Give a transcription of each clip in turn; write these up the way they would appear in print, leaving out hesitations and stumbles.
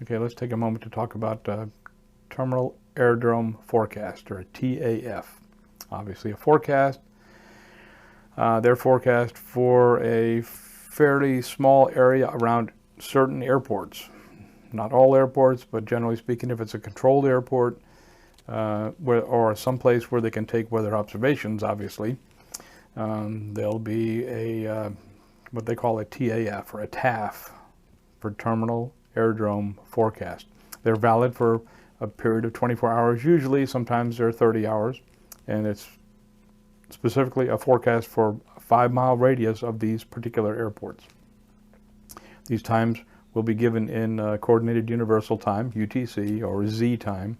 Okay, let's take a moment to talk about Terminal Aerodrome Forecast, or TAF. Obviously a forecast. They're forecast for a fairly small area around certain airports. Not all airports, but generally speaking, if it's a controlled airport or someplace where they can take weather observations, obviously, there'll be a what they call a TAF, or a TAF, for Terminal Aerodrome Forecast. They're valid for a period of 24 hours usually. Sometimes they're 30 hours, and it's specifically a forecast for a 5-mile radius of these particular airports. These times will be given in Coordinated Universal Time, UTC, or Z time.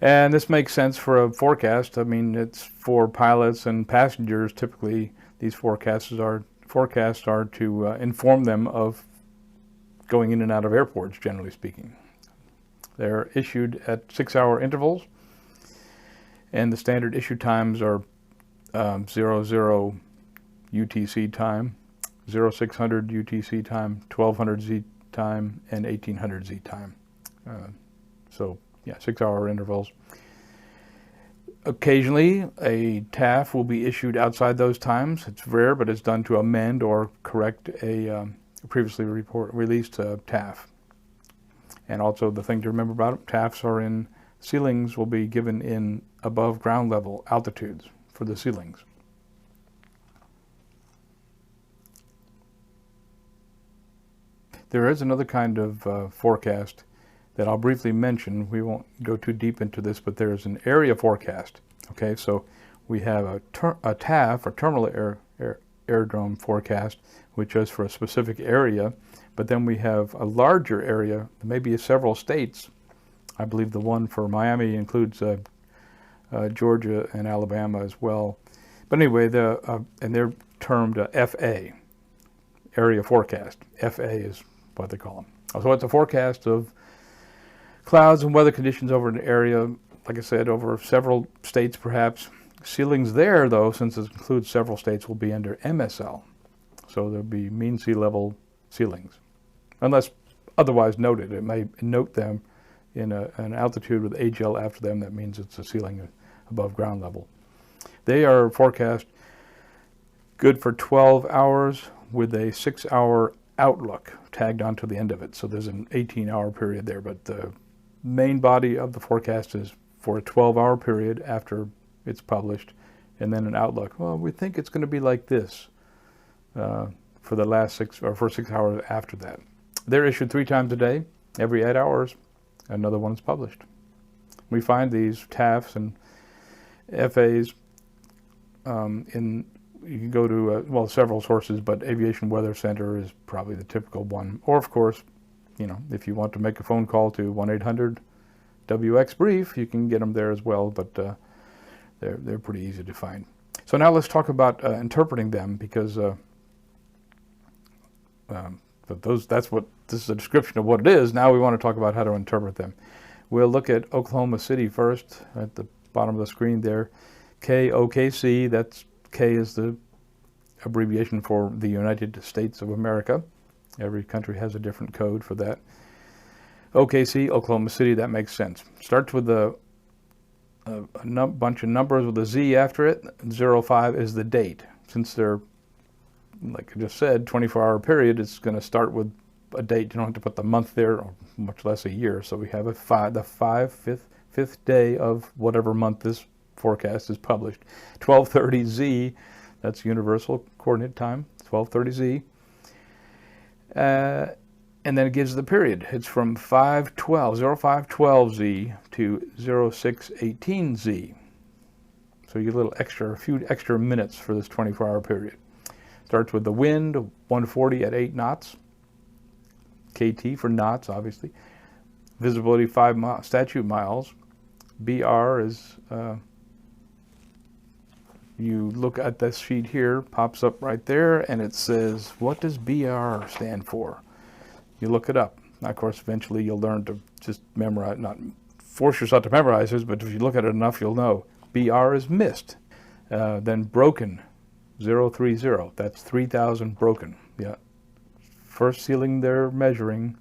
And this makes sense for a forecast. I mean, it's for pilots and passengers. Typically, these forecasts are to inform them of going in and out of airports, generally speaking. They're issued at 6-hour intervals, and the standard issue times are 00 UTC time, 0600 UTC time, 1200 Z time, and 1800 Z time. So, yeah, 6-hour intervals. Occasionally, a TAF will be issued outside those times. It's rare, but it's done to amend or correct a previously released TAF. And also, the thing to remember about it, TAFs are in ceilings, will be given in above ground level altitudes for the ceilings. There is another kind of forecast that I'll briefly mention. We won't go too deep into this, but there's an area forecast. Okay, so we have a TAF, or Terminal Aerodrome Forecast, which is for a specific area, but then we have a larger area, maybe several states. I believe the one for Miami includes Georgia and Alabama as well. But anyway, and they're termed FA, Area Forecast. FA is what they call them. So it's a forecast of clouds and weather conditions over an area, like I said, over several states perhaps. Ceilings there, though, since it includes several states, will be under MSL. So there'll be mean sea level ceilings. Unless otherwise noted, it may note them in an altitude with AGL after them. That means it's a ceiling above ground level. They are forecast good for 12 hours with a 6-hour outlook tagged onto the end of it. So there's an 18-hour period there, but the main body of the forecast is for a 12-hour period after it's published, and then an outlook. Well, we think it's going to be like this for the last 6 hours after that. They're issued 3 times a day. Every 8 hours, another one is published. We find these TAFs and FAs you can go to, well, several sources, but Aviation Weather Center is probably the typical one. Or, of course, you know, if you want to make a phone call to 1-800-WX-BRIEF, you can get them there as well, but they're pretty easy to find. So now let's talk about interpreting them, because this is a description of what it is. Now we want to talk about how to interpret them. We'll look at Oklahoma City first, at the bottom of the screen there. KOKC, that's K is the abbreviation for the United States of America. Every country has a different code for that. OKC, Oklahoma City, that makes sense. Starts with a bunch of numbers with a Z after it. 05 is the date. Since they're, like I just said, 24-hour period, it's going to start with a date. You don't have to put the month there, or much less a year. So we have the fifth day of whatever month this forecast is published. 12:30 Z, that's Universal Coordinate Time, 12:30 Z. And then it gives the period. It's from 0512 Z to 0618 Z. So you get a few extra minutes for this 24-hour period. Starts with the wind, 140 at 8 knots. KT for knots, obviously. Visibility 5 statute miles. BR is, you look at this sheet here, pops up right there, and it says, what does BR stand for? You look it up. Now, of course, eventually you'll learn to just memorize, not force yourself to memorize this, but if you look at it enough, you'll know. BR is missed. Then broken, 030. That's 3,000 broken. Yeah. First ceiling they're measuring,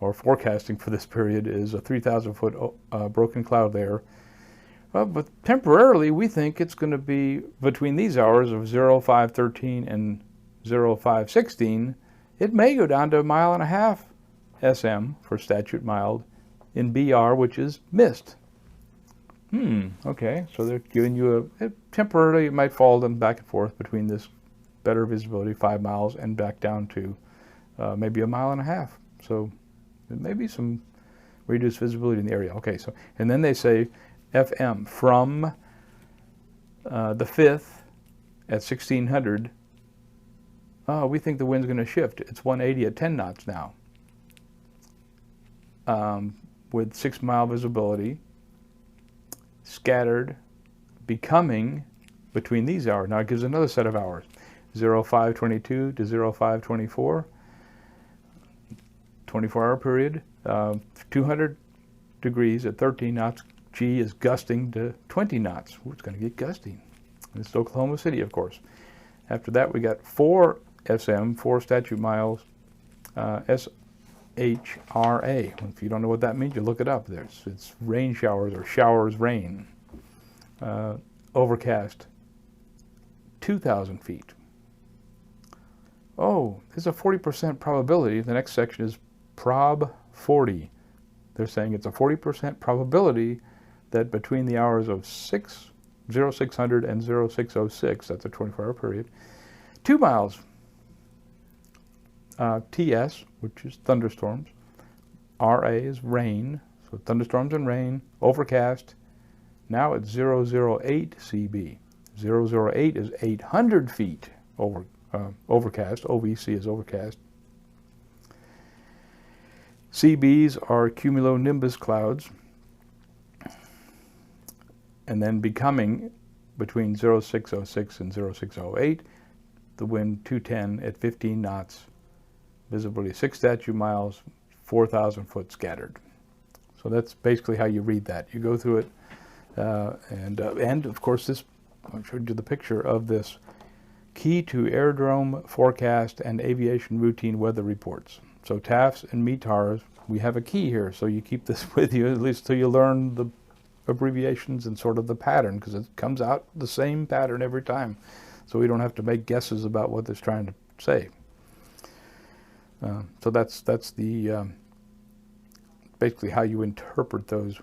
or forecasting for this period is a 3,000 foot broken cloud layer. But temporarily, we think it's going to be between these hours of 0513 and 0516. It may go down to 1.5 miles SM for statute mild in BR, which is mist. Okay, so they're giving you temporarily it might fall them back and forth between this better visibility, 5 miles, and back down to maybe 1.5 miles. So there may be some reduced visibility in the area. Okay, so, and then they say FM from the 5th at 1600. We think the wind's going to shift. It's 180 at 10 knots now, with 6 mile visibility, scattered, becoming between these hours. Now it gives another set of hours, 0522 to 0524, 24-hour period, 200 degrees at 13 knots. G is gusting to 20 knots. Ooh, it's going to get gusty. It's Oklahoma City, of course. After that, we got 4 SM, 4 statute miles, SHRA. If you don't know what that means, you look it up. It's rain showers or showers rain. Overcast, 2,000 feet. Oh, there's a 40% probability. The next section is prob 40. They're saying it's a 40% probability that between the hours of 0600 and 0606, that's a 24-hour period, 2 miles, TS, which is thunderstorms, RA is rain, so thunderstorms and rain, overcast, now it's 008 CB. 008 is 800 feet overcast, OVC is overcast. CBs are cumulonimbus clouds, and then becoming between 0606 and 0608, the wind 210 at 15 knots, visibility 6 statute miles, 4,000 foot scattered. So that's basically how you read that. You go through it, and of course this, I showed you the picture of this key to aerodrome forecast and aviation routine weather reports. So TAFs and METARs, we have a key here, so you keep this with you at least till you learn the abbreviations and sort of the pattern, because it comes out the same pattern every time, so we don't have to make guesses about what it's trying to say. So that's the basically how you interpret those